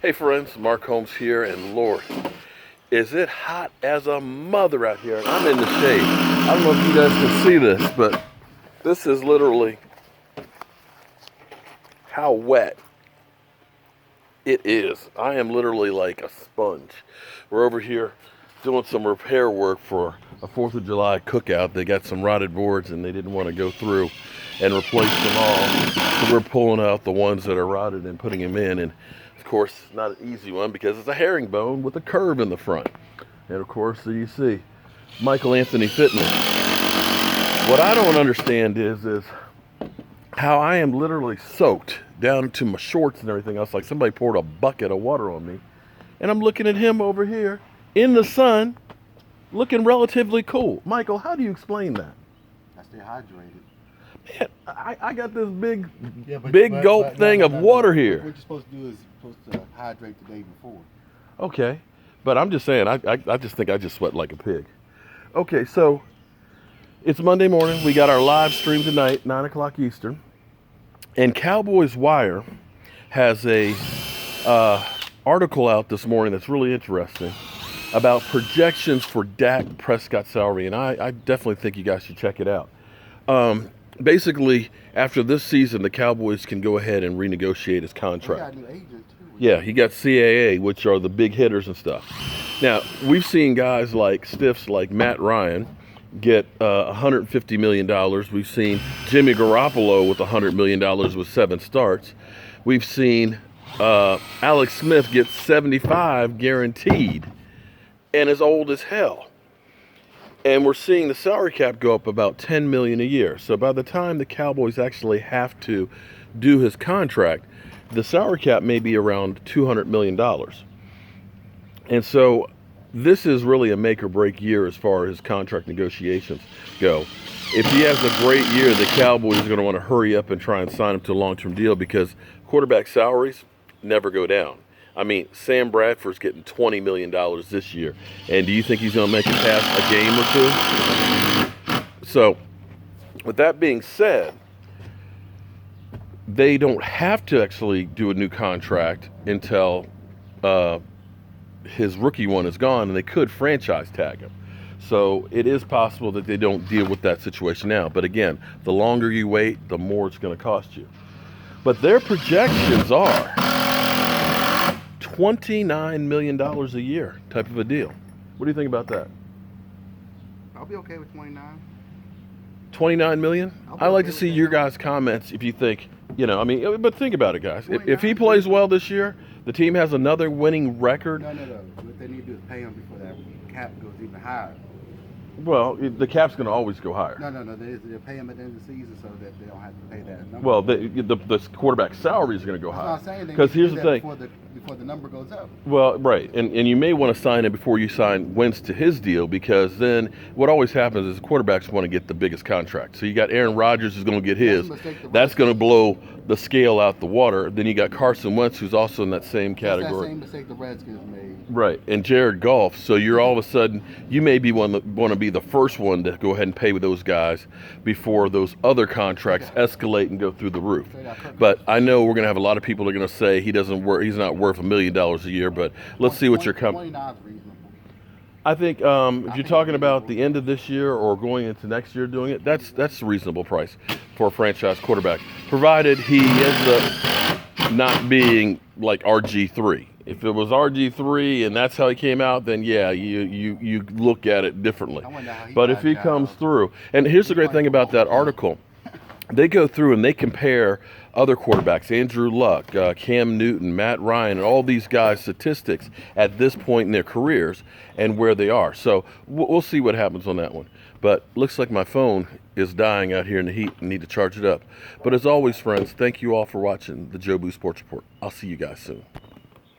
Hey friends, Mark Holmes here, and Lord, is it hot as a mother out here? And I'm in the shade. I don't know if you guys can see this, but this is literally how wet it is. I am literally like a sponge. We're over here doing some repair work for a 4th of July cookout. They got some rotted boards and they didn't want to go through and replace them all. So we're pulling out the ones that are rotted and putting them in. And of course, not an easy one because it's a herringbone with a curve in the front. And of course, so you see, Michael Anthony Fitness. What I don't understand is how I am literally soaked down to my shorts and everything else. Like somebody poured a bucket of water on me. And I'm looking at him over here in the sun, looking relatively cool. Michael, how do you explain that? I stay hydrated. Man, I got this big gulp thing of water here. What you're supposed to do is supposed to hydrate the day before. Okay, but I'm just saying, I just think I just sweat like a pig. Okay, so it's Monday morning. We got our live stream tonight, 9 o'clock Eastern. And Cowboys Wire has a article out this morning that's really interesting about projections for Dak Prescott salary. And I definitely think you guys should check it out. Basically, after this season, the Cowboys can go ahead and renegotiate his contract. He got a new agent too. Yeah, he got CAA, which are the big hitters and stuff. Now, we've seen guys like stiffs like Matt Ryan get $150 million. We've seen Jimmy Garoppolo with $100 million with 7 starts. We've seen Alex Smith get 75 guaranteed and is old as hell. And we're seeing the salary cap go up about $10 million a year. So by the time the Cowboys actually have to do his contract, the salary cap may be around $200 million. And so this is really a make or break year as far as contract negotiations go. If he has a great year, the Cowboys are going to want to hurry up and try and sign him to a long-term deal because quarterback salaries never go down. I mean, Sam Bradford's getting $20 million this year. And do you think he's going to make it past a game or two? So, with that being said, they don't have to actually do a new contract until his rookie one is gone, and they could franchise tag him. So, it is possible that they don't deal with that situation now. But again, the longer you wait, the more it's going to cost you. But their projections are $29 million a year type of a deal. What do you think about that? I'll be okay with 29. 29 million? I like to see your guys' comments if you think, but think about it, guys. If he plays well this year, the team has another winning record. No. What they need to do is pay him before that cap goes even higher. Well, the cap's going to always go higher. No. They'll pay him at the end of the season so that they don't have to pay that number. Well, the quarterback salary is going to go higher. That's what I'm saying. Because here's the thing. Before the number goes up. Well, right. And you may want to sign him before you sign Wentz to his deal because then what always happens is quarterbacks want to get the biggest contract. So you got Aaron Rodgers who's going to get his. That's going to blow the scale out the water. Then you got Carson Wentz who's also in that same category. That's that same mistake the Redskins made. Right. And Jared Goff. So you're all of a sudden, you may be want to be the first one to go ahead and pay with those guys before those other contracts escalate and go through the roof. But I know we're going to have a lot of people that are going to say he's not worth $1 million a year, but let's see what you're coming. I think if you're talking about the end of this year or going into next year doing it, that's a reasonable price for a franchise quarterback, provided he ends up not being like RG3. If it was RG3 and that's how he came out, then yeah, you look at it differently. But if he comes through, and here's the great thing about that article, they go through and they compare other quarterbacks, Andrew Luck, Cam Newton, Matt Ryan, and all these guys' statistics at this point in their careers and where they are. So we'll see what happens on that one. But looks like my phone is dying out here in the heat and need to charge it up. But as always, friends, thank you all for watching the Joe Boo Sports Report. I'll see you guys soon.